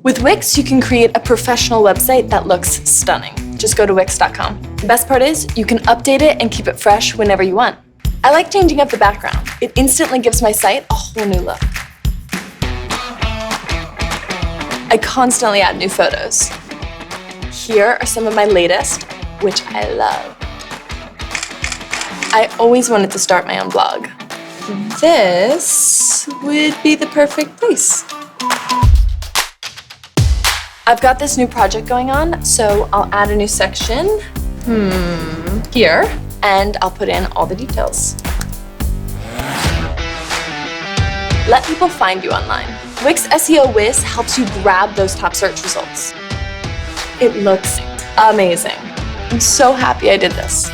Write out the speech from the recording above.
With Wix, you can create a professional website that looks stunning. Just go to wix.com. The best part is you can update it and keep it fresh whenever you want. I like changing up the background. It instantly gives my site a whole new look. I constantly add new photos. Here are some of my latest, which I love. I always wanted to start my own blog. This would be the perfect place. I've got this new project going on, so I'll add a new section here, and I'll put in all the details. Let people find you online. Wix SEO Whiz helps you grab those top search results. It looks amazing. I'm so happy I did this.